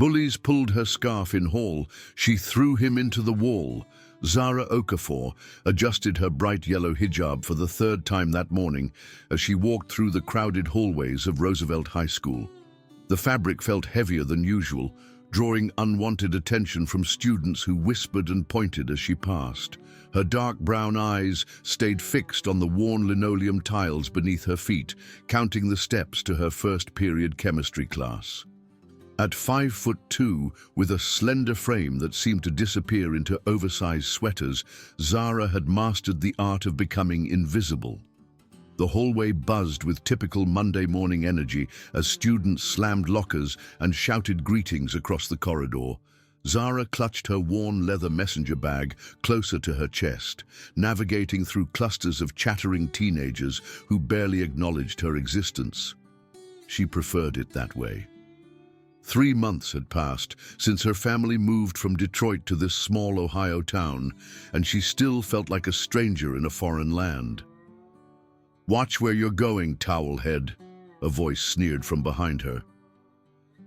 Bullies pulled her scarf in hall. She threw him into the wall. Zara Okafor adjusted her bright yellow hijab for the third time that morning as she walked through the crowded hallways of Roosevelt High School. The fabric felt heavier than usual, drawing unwanted attention from students who whispered and pointed as she passed. Her dark brown eyes stayed fixed on the worn linoleum tiles beneath her feet, counting the steps to her first period chemistry class. At 5'2", with a slender frame that seemed to disappear into oversized sweaters, Zara had mastered the art of becoming invisible. The hallway buzzed with typical Monday morning energy as students slammed lockers and shouted greetings across the corridor. Zara clutched her worn leather messenger bag closer to her chest, navigating through clusters of chattering teenagers who barely acknowledged her existence. She preferred it that way. 3 months had passed since her family moved from Detroit to this small Ohio town, and she still felt like a stranger in a foreign land. "Watch where you're going, towelhead," a voice sneered from behind her.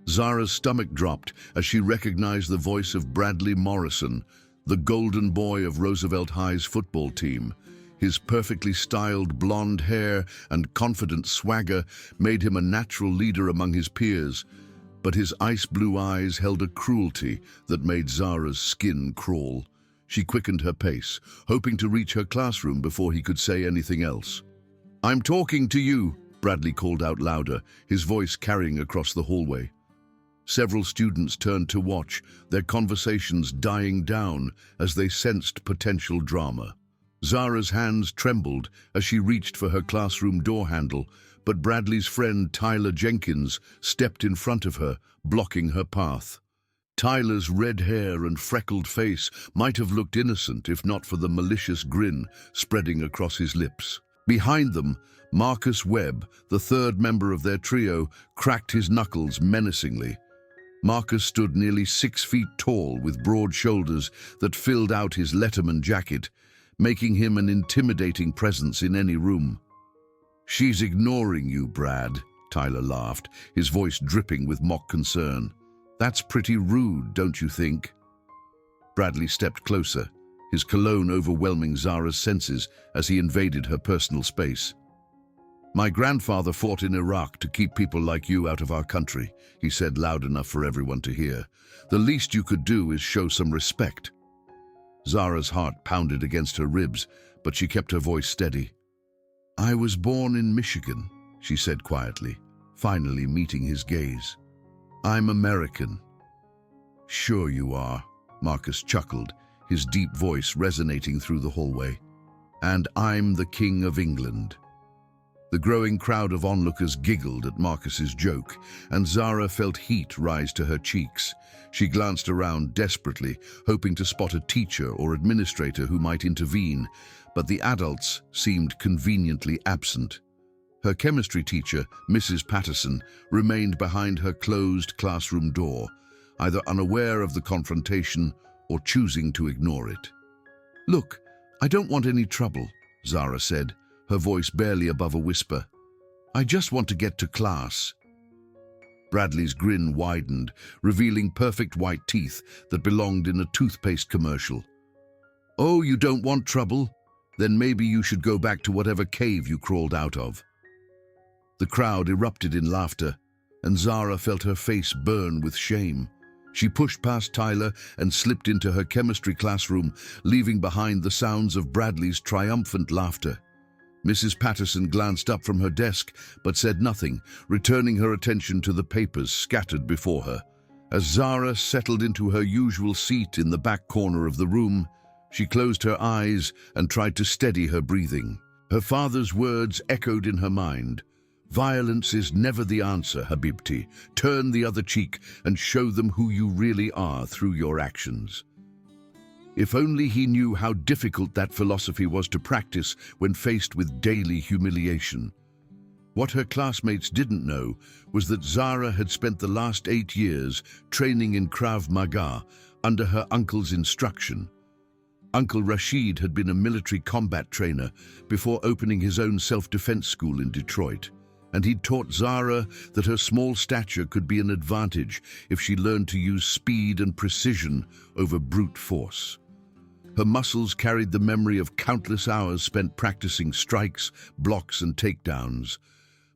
Zara's stomach dropped as she recognized the voice of Bradley Morrison, the golden boy of Roosevelt High's football team. His perfectly styled blonde hair and confident swagger made him a natural leader among his peers, but his ice-blue eyes held a cruelty that made Zara's skin crawl. She quickened her pace, hoping to reach her classroom before he could say anything else. "I'm talking to you," Bradley called out louder, his voice carrying across the hallway. Several students turned to watch, their conversations dying down as they sensed potential drama. Zara's hands trembled as she reached for her classroom door handle, but Bradley's friend Tyler Jenkins stepped in front of her, blocking her path. Tyler's red hair and freckled face might have looked innocent if not for the malicious grin spreading across his lips. Behind them, Marcus Webb, the third member of their trio, cracked his knuckles menacingly. Marcus stood nearly 6 feet tall with broad shoulders that filled out his Letterman jacket, making him an intimidating presence in any room. "She's ignoring you, Brad," Tyler laughed, his voice dripping with mock concern. "That's pretty rude, don't you think?" Bradley stepped closer, his cologne overwhelming Zara's senses as he invaded her personal space. "My grandfather fought in Iraq to keep people like you out of our country," he said loud enough for everyone to hear. "The least you could do is show some respect." Zara's heart pounded against her ribs, but she kept her voice steady. "I was born in Michigan," she said quietly, finally meeting his gaze. "I'm American." "Sure you are," Marcus chuckled, his deep voice resonating through the hallway. "And I'm the King of England." The growing crowd of onlookers giggled at Marcus's joke, and Zara felt heat rise to her cheeks. She glanced around desperately, hoping to spot a teacher or administrator who might intervene, but the adults seemed conveniently absent. Her chemistry teacher, Mrs. Patterson, remained behind her closed classroom door, either unaware of the confrontation or choosing to ignore it. "Look, I don't want any trouble," Zara said, her voice barely above a whisper. "I just want to get to class." Bradley's grin widened, revealing perfect white teeth that belonged in a toothpaste commercial. "Oh, you don't want trouble? Then maybe you should go back to whatever cave you crawled out of." The crowd erupted in laughter, and Zara felt her face burn with shame. She pushed past Tyler and slipped into her chemistry classroom, leaving behind the sounds of Bradley's triumphant laughter. Mrs. Patterson glanced up from her desk but said nothing, returning her attention to the papers scattered before her. As Zara settled into her usual seat in the back corner of the room, she closed her eyes and tried to steady her breathing. Her father's words echoed in her mind. "Violence is never the answer, Habibti. Turn the other cheek and show them who you really are through your actions." If only he knew how difficult that philosophy was to practice when faced with daily humiliation. What her classmates didn't know was that Zara had spent the last 8 years training in Krav Maga under her uncle's instruction. Uncle Rashid had been a military combat trainer before opening his own self-defense school in Detroit, and he'd taught Zara that her small stature could be an advantage if she learned to use speed and precision over brute force. Her muscles carried the memory of countless hours spent practicing strikes, blocks, and takedowns.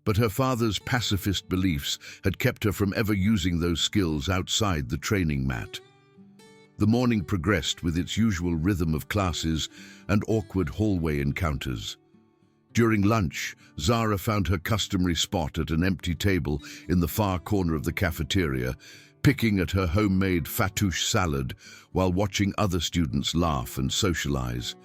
But her father's pacifist beliefs had kept her from ever using those skills outside the training mat. The morning progressed with its usual rhythm of classes and awkward hallway encounters. During lunch, Zara found her customary spot at an empty table in the far corner of the cafeteria, picking at her homemade fattoush salad while watching other students laugh and socialize.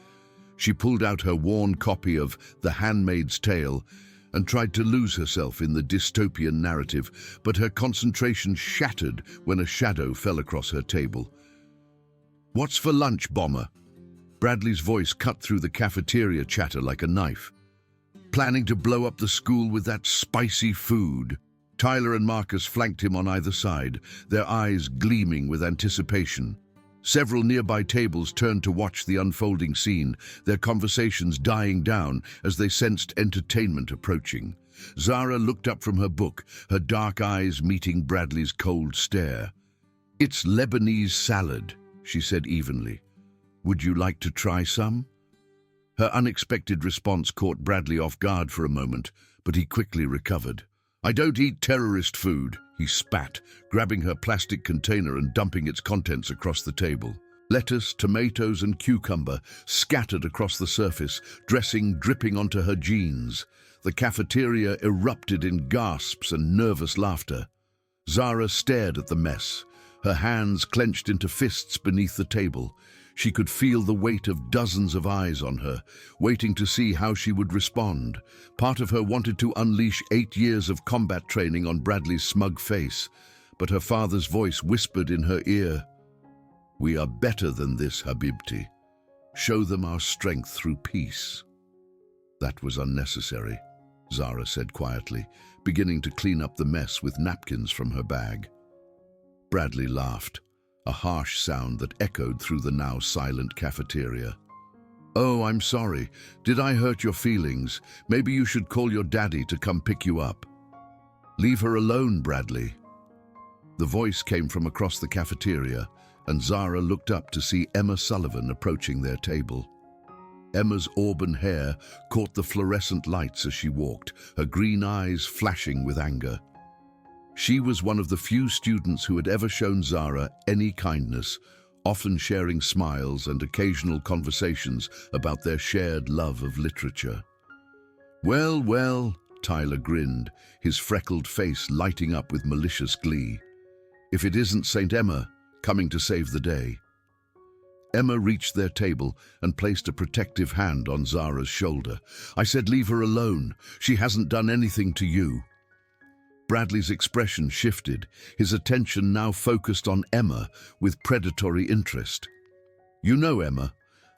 She pulled out her worn copy of The Handmaid's Tale and tried to lose herself in the dystopian narrative, but her concentration shattered when a shadow fell across her table. "What's for lunch, Bomber?" Bradley's voice cut through the cafeteria chatter like a knife. "Planning to blow up the school with that spicy food?" Tyler and Marcus flanked him on either side, their eyes gleaming with anticipation. Several nearby tables turned to watch the unfolding scene, their conversations dying down as they sensed entertainment approaching. Zara looked up from her book, her dark eyes meeting Bradley's cold stare. "It's Lebanese salad," she said evenly. "Would you like to try some?" Her unexpected response caught Bradley off guard for a moment, but he quickly recovered. "I don't eat terrorist food," he spat, grabbing her plastic container and dumping its contents across the table. Lettuce, tomatoes, and cucumber scattered across the surface, dressing dripping onto her jeans. The cafeteria erupted in gasps and nervous laughter. Zara stared at the mess, her hands clenched into fists beneath the table. She could feel the weight of dozens of eyes on her, waiting to see how she would respond. Part of her wanted to unleash 8 years of combat training on Bradley's smug face, but her father's voice whispered in her ear, "We are better than this, Habibti. Show them our strength through peace." "That was unnecessary," Zara said quietly, beginning to clean up the mess with napkins from her bag. Bradley laughed, a harsh sound that echoed through the now silent cafeteria. "Oh, I'm sorry. Did I hurt your feelings? Maybe you should call your daddy to come pick you up." "Leave her alone, Bradley." The voice came from across the cafeteria, and Zara looked up to see Emma Sullivan approaching their table. Emma's auburn hair caught the fluorescent lights as she walked, her green eyes flashing with anger. She was one of the few students who had ever shown Zara any kindness, often sharing smiles and occasional conversations about their shared love of literature. "Well, well," Tyler grinned, his freckled face lighting up with malicious glee. "If it isn't Saint Emma, coming to save the day." Emma reached their table and placed a protective hand on Zara's shoulder. "I said leave her alone. She hasn't done anything to you." Bradley's expression shifted, his attention now focused on Emma with predatory interest. "You know, Emma,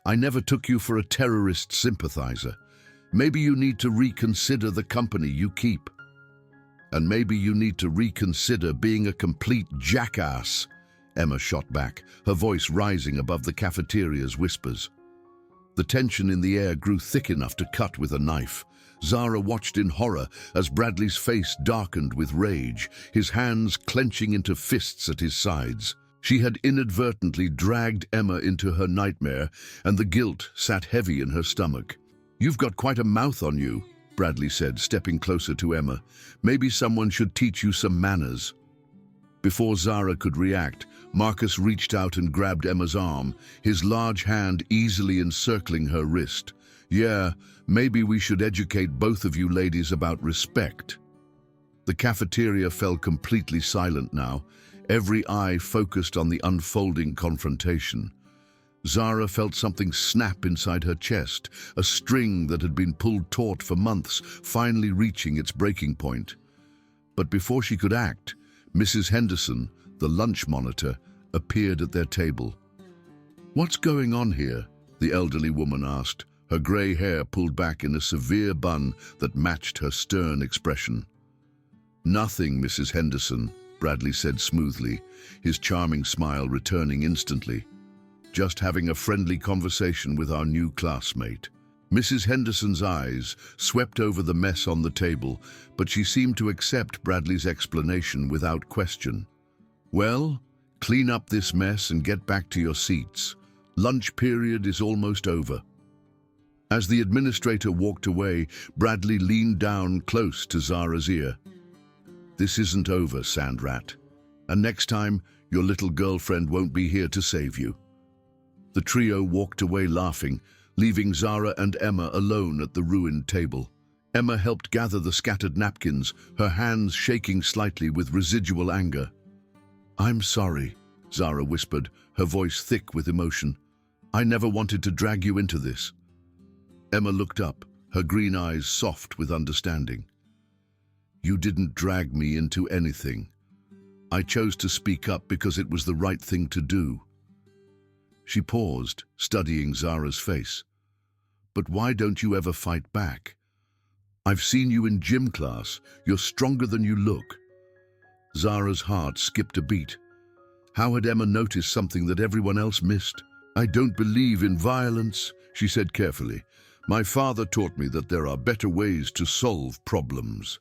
I never took you for a terrorist sympathizer. Maybe you need to reconsider the company you keep. And maybe you need to reconsider being a complete jackass," Emma shot back, her voice rising above the cafeteria's whispers. The tension in the air grew thick enough to cut with a knife. Zara watched in horror as Bradley's face darkened with rage, his hands clenching into fists at his sides. She had inadvertently dragged Emma into her nightmare, and the guilt sat heavy in her stomach. "You've got quite a mouth on you," Bradley said, stepping closer to Emma. "Maybe someone should teach you some manners." Before Zara could react, Marcus reached out and grabbed Emma's arm, his large hand easily encircling her wrist. "Yeah, maybe we should educate both of you ladies about respect." The cafeteria fell completely silent now, every eye focused on the unfolding confrontation. Zara felt something snap inside her chest, a string that had been pulled taut for months, finally reaching its breaking point. But before she could act, Mrs. Henderson, the lunch monitor, appeared at their table. "What's going on here?" the elderly woman asked, her grey hair pulled back in a severe bun that matched her stern expression. "Nothing, Mrs. Henderson," Bradley said smoothly, his charming smile returning instantly. "Just having a friendly conversation with our new classmate." Mrs. Henderson's eyes swept over the mess on the table, but she seemed to accept Bradley's explanation without question. "Well, clean up this mess and get back to your seats. Lunch period is almost over." As the administrator walked away, Bradley leaned down close to Zara's ear. "This isn't over, Sandrat. And next time, your little girlfriend won't be here to save you." The trio walked away laughing, leaving Zara and Emma alone at the ruined table. Emma helped gather the scattered napkins, her hands shaking slightly with residual anger. "I'm sorry," Zara whispered, her voice thick with emotion. "I never wanted to drag you into this." Emma looked up, her green eyes soft with understanding. "You didn't drag me into anything. I chose to speak up because it was the right thing to do." She paused, studying Zara's face. "But why don't you ever fight back? I've seen you in gym class. You're stronger than you look." Zara's heart skipped a beat. How had Emma noticed something that everyone else missed? "I don't believe in violence," she said carefully. "My father taught me that there are better ways to solve problems."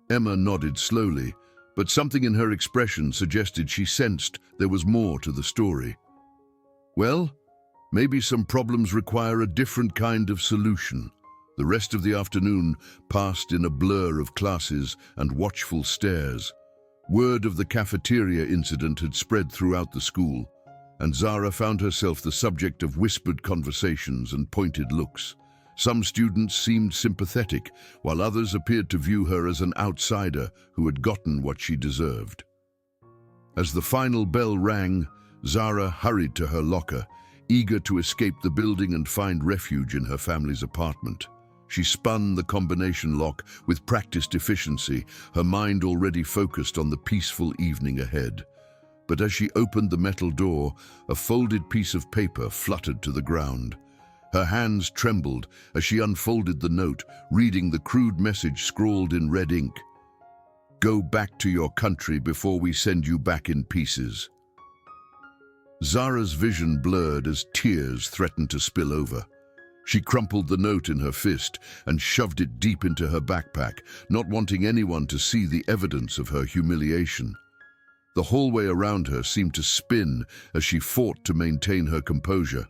Emma nodded slowly, but something in her expression suggested she sensed there was more to the story. "Well, maybe some problems require a different kind of solution." The rest of the afternoon passed in a blur of classes and watchful stares. Word of the cafeteria incident had spread throughout the school, and Zara found herself the subject of whispered conversations and pointed looks. Some students seemed sympathetic, while others appeared to view her as an outsider who had gotten what she deserved. As the final bell rang, Zara hurried to her locker, eager to escape the building and find refuge in her family's apartment. She spun the combination lock with practiced efficiency, her mind already focused on the peaceful evening ahead. But as she opened the metal door, a folded piece of paper fluttered to the ground. Her hands trembled as she unfolded the note, reading the crude message scrawled in red ink. "Go back to your country before we send you back in pieces." Zara's vision blurred as tears threatened to spill over. She crumpled the note in her fist and shoved it deep into her backpack, not wanting anyone to see the evidence of her humiliation. The hallway around her seemed to spin as she fought to maintain her composure.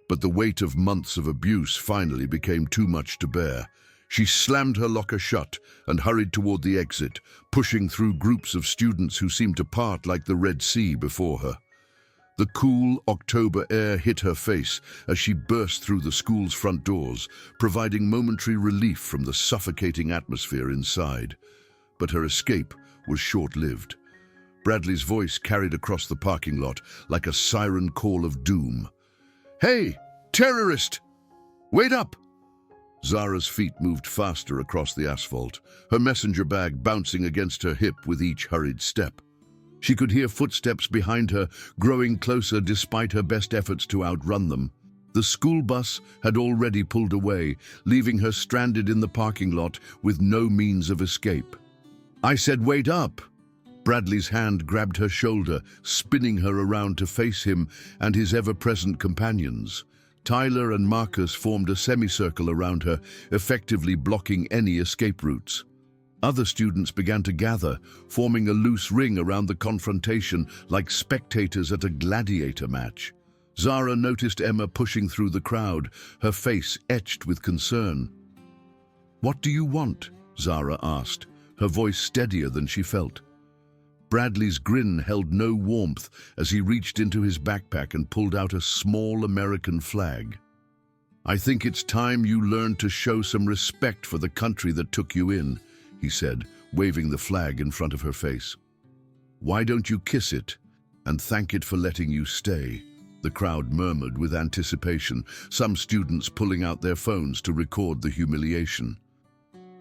But the weight of months of abuse finally became too much to bear. She slammed her locker shut and hurried toward the exit, pushing through groups of students who seemed to part like the Red Sea before her. The cool October air hit her face as she burst through the school's front doors, providing momentary relief from the suffocating atmosphere inside. But her escape was short-lived. Bradley's voice carried across the parking lot like a siren call of doom. "Hey, terrorist! Wait up!" Zara's feet moved faster across the asphalt, her messenger bag bouncing against her hip with each hurried step. She could hear footsteps behind her, growing closer despite her best efforts to outrun them. The school bus had already pulled away, leaving her stranded in the parking lot with no means of escape. "I said wait up!" Bradley's hand grabbed her shoulder, spinning her around to face him and his ever-present companions. Tyler and Marcus formed a semicircle around her, effectively blocking any escape routes. Other students began to gather, forming a loose ring around the confrontation like spectators at a gladiator match. Zara noticed Emma pushing through the crowd, her face etched with concern. "What do you want?" Zara asked, her voice steadier than she felt. Bradley's grin held no warmth as he reached into his backpack and pulled out a small American flag. "I think it's time you learned to show some respect for the country that took you in," he said, waving the flag in front of her face. "Why don't you kiss it and thank it for letting you stay?" The crowd murmured with anticipation, some students pulling out their phones to record the humiliation.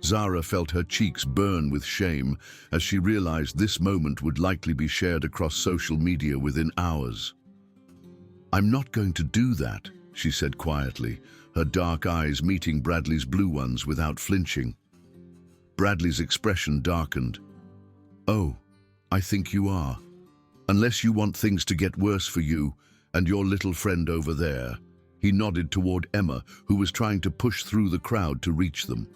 Zara felt her cheeks burn with shame as she realized this moment would likely be shared across social media within hours. "I'm not going to do that," she said quietly, her dark eyes meeting Bradley's blue ones without flinching. Bradley's expression darkened. "Oh, I think you are. Unless you want things to get worse for you and your little friend over there," He nodded toward Emma, who was trying to push through the crowd to reach them.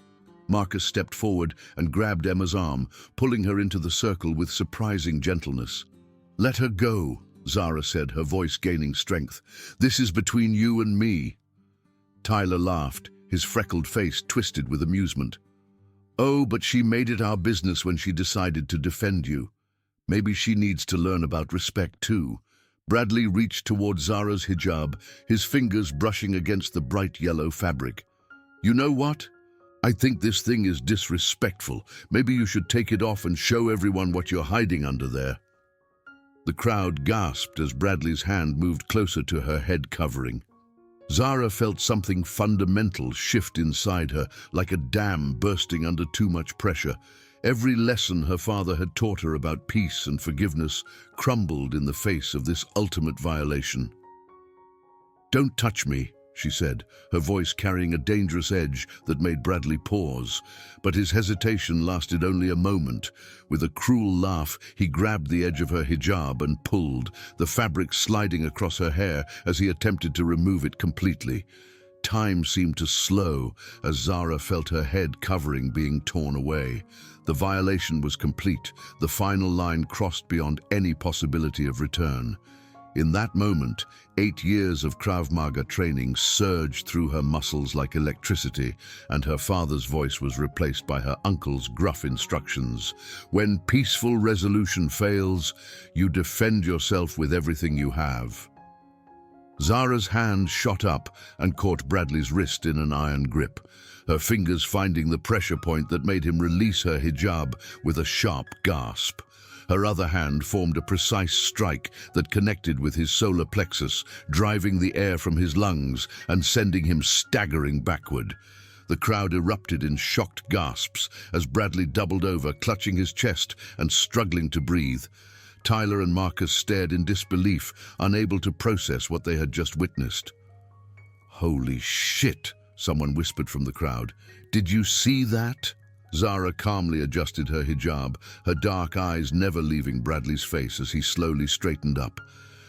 Marcus stepped forward and grabbed Emma's arm, pulling her into the circle with surprising gentleness. "Let her go," Zara said, her voice gaining strength. "This is between you and me." Tyler laughed, his freckled face twisted with amusement. "Oh, but she made it our business when she decided to defend you. Maybe she needs to learn about respect too." Bradley reached toward Zara's hijab, his fingers brushing against the bright yellow fabric. "You know what? I think this thing is disrespectful. Maybe you should take it off and show everyone what you're hiding under there." The crowd gasped as Bradley's hand moved closer to her head covering. Zara felt something fundamental shift inside her, like a dam bursting under too much pressure. Every lesson her father had taught her about peace and forgiveness crumbled in the face of this ultimate violation. "Don't touch me," she said, her voice carrying a dangerous edge that made Bradley pause. But his hesitation lasted only a moment. With a cruel laugh, he grabbed the edge of her hijab and pulled, the fabric sliding across her hair as he attempted to remove it completely. Time seemed to slow as Zara felt her head covering being torn away. The violation was complete, the final line crossed beyond any possibility of return. In that moment, 8 years of Krav Maga training surged through her muscles like electricity, and her father's voice was replaced by her uncle's gruff instructions. "When peaceful resolution fails, you defend yourself with everything you have." Zara's hand shot up and caught Bradley's wrist in an iron grip, her fingers finding the pressure point that made him release her hijab with a sharp gasp. Her other hand formed a precise strike that connected with his solar plexus, driving the air from his lungs and sending him staggering backward. The crowd erupted in shocked gasps as Bradley doubled over, clutching his chest and struggling to breathe. Tyler and Marcus stared in disbelief, unable to process what they had just witnessed. "Holy shit," someone whispered from the crowd. "Did you see that?" Zara calmly adjusted her hijab, her dark eyes never leaving Bradley's face as he slowly straightened up.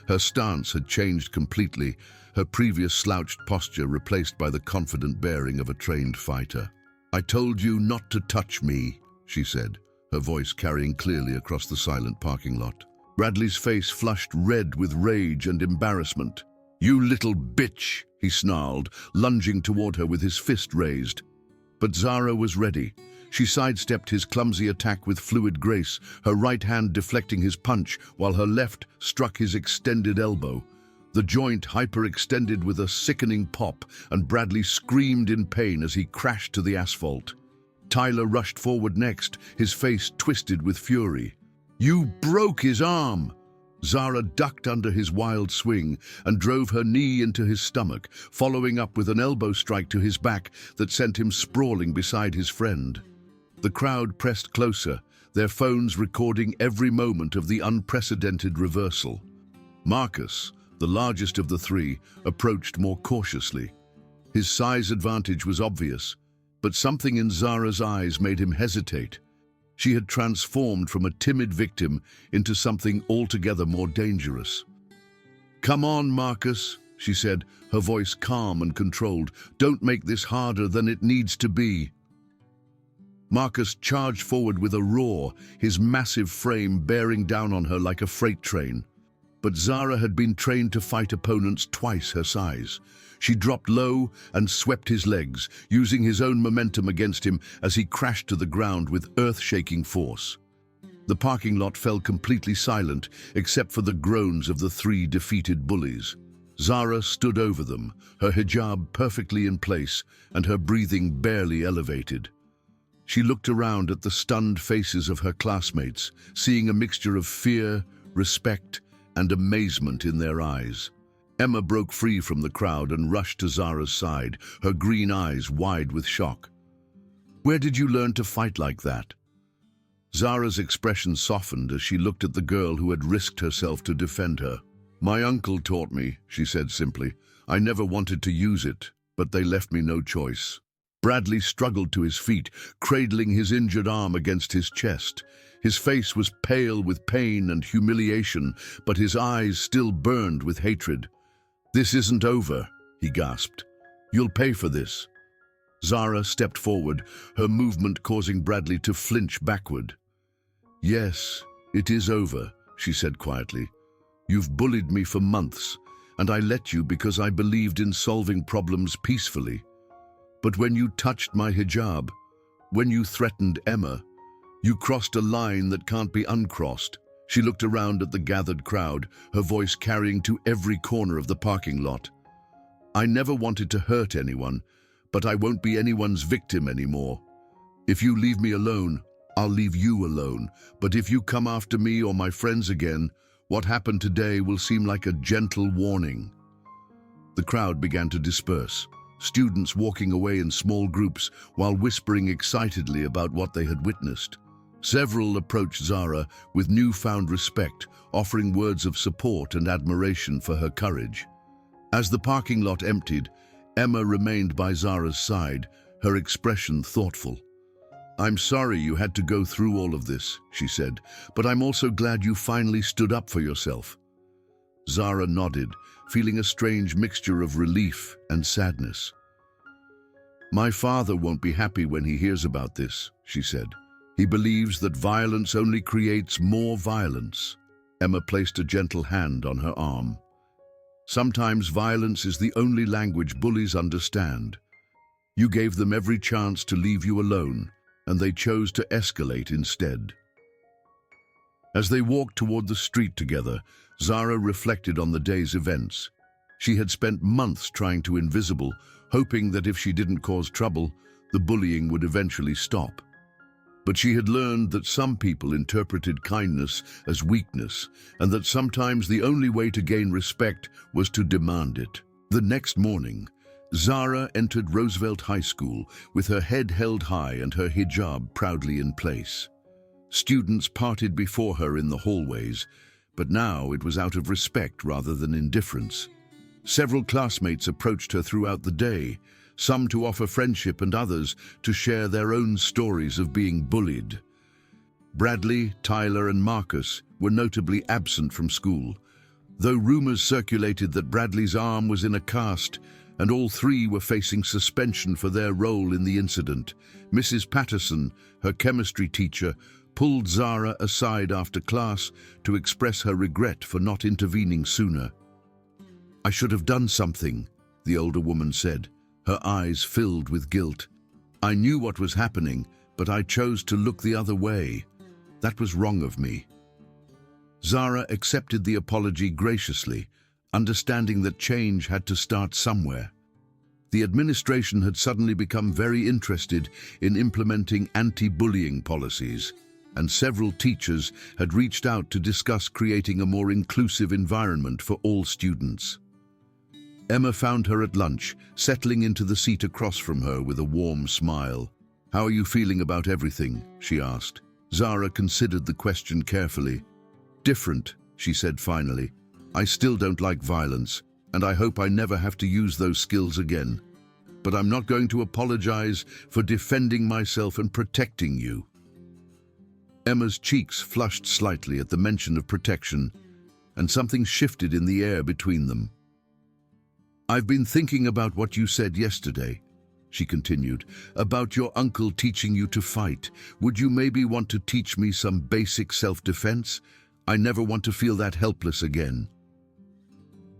Her stance had changed completely, her previous slouched posture replaced by the confident bearing of a trained fighter. "I told you not to touch me," she said, her voice carrying clearly across the silent parking lot. Bradley's face flushed red with rage and embarrassment. "You little bitch," he snarled, lunging toward her with his fist raised. But Zara was ready. She sidestepped his clumsy attack with fluid grace, her right hand deflecting his punch while her left struck his extended elbow. The joint hyperextended with a sickening pop, and Bradley screamed in pain as he crashed to the asphalt. Tyler rushed forward next, his face twisted with fury. "You broke his arm!" Zara ducked under his wild swing and drove her knee into his stomach, following up with an elbow strike to his back that sent him sprawling beside his friend. The crowd pressed closer, their phones recording every moment of the unprecedented reversal. Marcus, the largest of the three, approached more cautiously. His size advantage was obvious, but something in Zara's eyes made him hesitate. She had transformed from a timid victim into something altogether more dangerous. "Come on, Marcus," she said, her voice calm and controlled. "Don't make this harder than it needs to be." Marcus charged forward with a roar, his massive frame bearing down on her like a freight train. But Zara had been trained to fight opponents twice her size. She dropped low and swept his legs, using his own momentum against him as he crashed to the ground with earth-shaking force. The parking lot fell completely silent, except for the groans of the three defeated bullies. Zara stood over them, her hijab perfectly in place and her breathing barely elevated. She looked around at the stunned faces of her classmates, seeing a mixture of fear, respect, and amazement in their eyes. Emma broke free from the crowd and rushed to Zara's side, her green eyes wide with shock. "Where did you learn to fight like that?" Zara's expression softened as she looked at the girl who had risked herself to defend her. "My uncle taught me," she said simply. "I never wanted to use it, but they left me no choice." Bradley struggled to his feet, cradling his injured arm against his chest. His face was pale with pain and humiliation, but his eyes still burned with hatred. "This isn't over," he gasped. "You'll pay for this." Zara stepped forward, her movement causing Bradley to flinch backward. "Yes, it is over," she said quietly. "You've bullied me for months, and I let you because I believed in solving problems peacefully. But when you touched my hijab, when you threatened Emma, you crossed a line that can't be uncrossed." She looked around at the gathered crowd, her voice carrying to every corner of the parking lot. "I never wanted to hurt anyone, but I won't be anyone's victim anymore. If you leave me alone, I'll leave you alone. But if you come after me or my friends again, what happened today will seem like a gentle warning." The crowd began to disperse, students walking away in small groups while whispering excitedly about what they had witnessed. Several approached Zara with newfound respect, offering words of support and admiration for her courage. As the parking lot emptied, Emma remained by Zara's side, her expression thoughtful. "I'm sorry you had to go through all of this," she said, "but I'm also glad you finally stood up for yourself." Zara nodded, feeling a strange mixture of relief and sadness. "My father won't be happy when he hears about this," she said. "He believes that violence only creates more violence." Emma placed a gentle hand on her arm. "Sometimes violence is the only language bullies understand. You gave them every chance to leave you alone, and they chose to escalate instead." As they walked toward the street together, Zara reflected on the day's events. She had spent months trying to invisible, hoping that if she didn't cause trouble, the bullying would eventually stop. But she had learned that some people interpreted kindness as weakness, and that sometimes the only way to gain respect was to demand it. The next morning, Zara entered Roosevelt High School with her head held high and her hijab proudly in place. Students parted before her in the hallways, but now it was out of respect rather than indifference. Several classmates approached her throughout the day, some to offer friendship and others to share their own stories of being bullied. Bradley, Tyler, and Marcus were notably absent from school, though rumors circulated that Bradley's arm was in a cast, and all three were facing suspension for their role in the incident. Mrs. Patterson, her chemistry teacher, pulled Zara aside after class to express her regret for not intervening sooner. "I should have done something," the older woman said, her eyes filled with guilt. "I knew what was happening, but I chose to look the other way. That was wrong of me." Zara accepted the apology graciously, understanding that change had to start somewhere. The administration had suddenly become very interested in implementing anti-bullying policies, and several teachers had reached out to discuss creating a more inclusive environment for all students. Emma found her at lunch, settling into the seat across from her with a warm smile. "How are you feeling about everything?" she asked. Zara considered the question carefully. "Different," she said finally. "I still don't like violence, and I hope I never have to use those skills again. But I'm not going to apologize for defending myself and protecting you." Emma's cheeks flushed slightly at the mention of protection, and something shifted in the air between them. "I've been thinking about what you said yesterday," she continued, "about your uncle teaching you to fight. Would you maybe want to teach me some basic self-defense? I never want to feel that helpless again."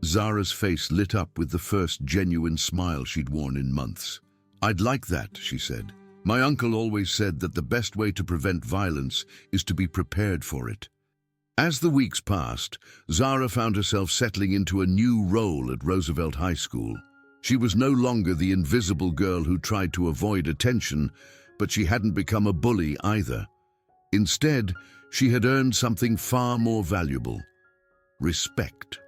Zara's face lit up with the first genuine smile she'd worn in months. "I'd like that," she said. "My uncle always said that the best way to prevent violence is to be prepared for it." As the weeks passed, Zara found herself settling into a new role at Roosevelt High School. She was no longer the invisible girl who tried to avoid attention, but she hadn't become a bully either. Instead, she had earned something far more valuable: respect.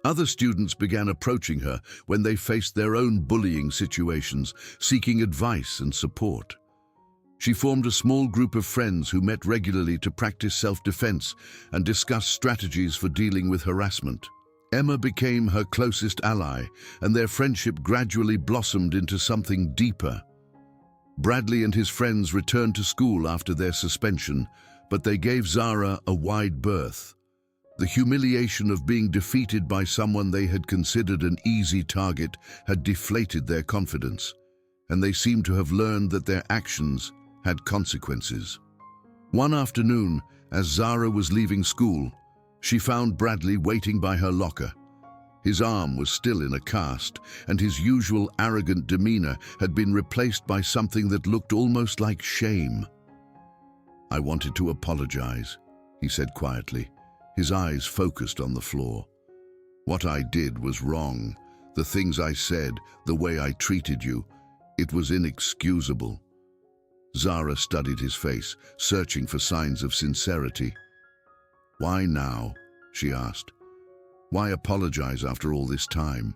Other students began approaching her when they faced their own bullying situations, seeking advice and support. She formed a small group of friends who met regularly to practice self-defense and discuss strategies for dealing with harassment. Emma became her closest ally, and their friendship gradually blossomed into something deeper. Bradley and his friends returned to school after their suspension, but they gave Zara a wide berth. The humiliation of being defeated by someone they had considered an easy target had deflated their confidence, and they seemed to have learned that their actions had consequences. One afternoon, as Zara was leaving school, she found Bradley waiting by her locker. His arm was still in a cast, and his usual arrogant demeanor had been replaced by something that looked almost like shame. "I wanted to apologize," he said quietly, his eyes focused on the floor. "What I did was wrong. The things I said, the way I treated you, it was inexcusable." Zara studied his face, searching for signs of sincerity. "Why now?" she asked. "Why apologize after all this time?"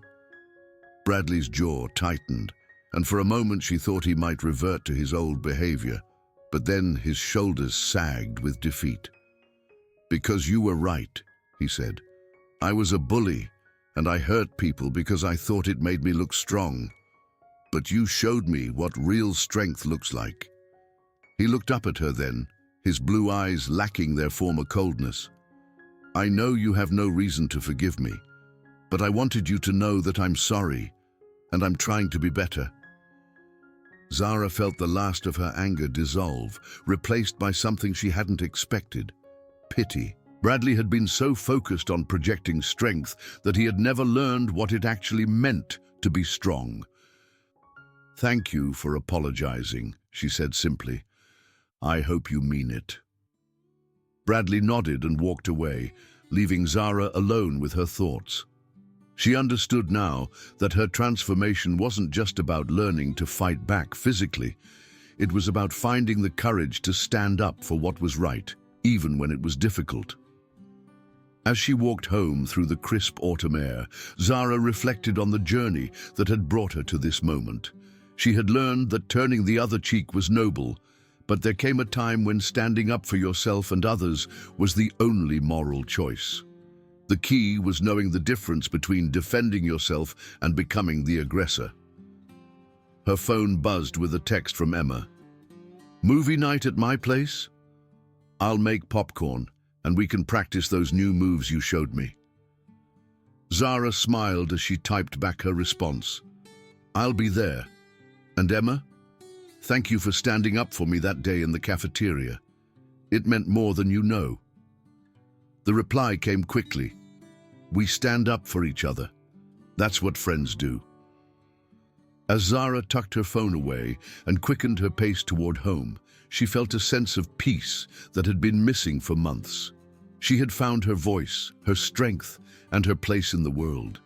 Bradley's jaw tightened, and for a moment she thought he might revert to his old behavior, but then his shoulders sagged with defeat. "Because you were right," he said. "I was a bully, and I hurt people because I thought it made me look strong. But you showed me what real strength looks like." He looked up at her then, his blue eyes lacking their former coldness. "I know you have no reason to forgive me, but I wanted you to know that I'm sorry, and I'm trying to be better." Zara felt the last of her anger dissolve, replaced by something she hadn't expected: pity. Bradley had been so focused on projecting strength that he had never learned what it actually meant to be strong. "Thank you for apologizing," she said simply. "I hope you mean it." Bradley nodded and walked away, leaving Zara alone with her thoughts. She understood now that her transformation wasn't just about learning to fight back physically. It was about finding the courage to stand up for what was right, even when it was difficult. As she walked home through the crisp autumn air, Zara reflected on the journey that had brought her to this moment. She had learned that turning the other cheek was noble, but there came a time when standing up for yourself and others was the only moral choice. The key was knowing the difference between defending yourself and becoming the aggressor. Her phone buzzed with a text from Emma. "Movie night at my place? I'll make popcorn, and we can practice those new moves you showed me." Zara smiled as she typed back her response. "I'll be there. And Emma? Thank you for standing up for me that day in the cafeteria. It meant more than you know." The reply came quickly. "We stand up for each other. That's what friends do." As Zara tucked her phone away and quickened her pace toward home, she felt a sense of peace that had been missing for months. She had found her voice, her strength, and her place in the world.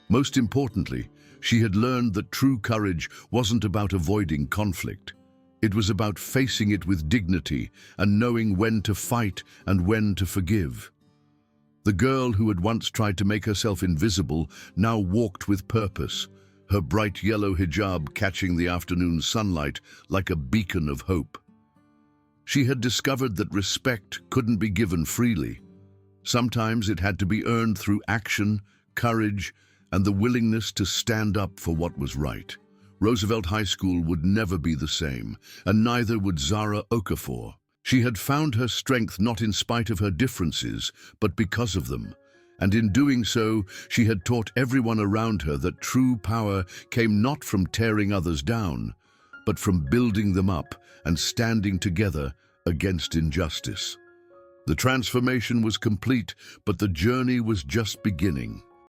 Most importantly, she had learned that true courage wasn't about avoiding conflict. It was about facing it with dignity and knowing when to fight and when to forgive. The girl who had once tried to make herself invisible now walked with purpose, her bright yellow hijab catching the afternoon sunlight like a beacon of hope. She had discovered that respect couldn't be given freely. Sometimes it had to be earned through action, courage, and the willingness to stand up for what was right. Roosevelt High School would never be the same, and neither would Zara Okafor. She had found her strength not in spite of her differences, but because of them. And in doing so, she had taught everyone around her that true power came not from tearing others down, but from building them up and standing together against injustice. The transformation was complete, but the journey was just beginning.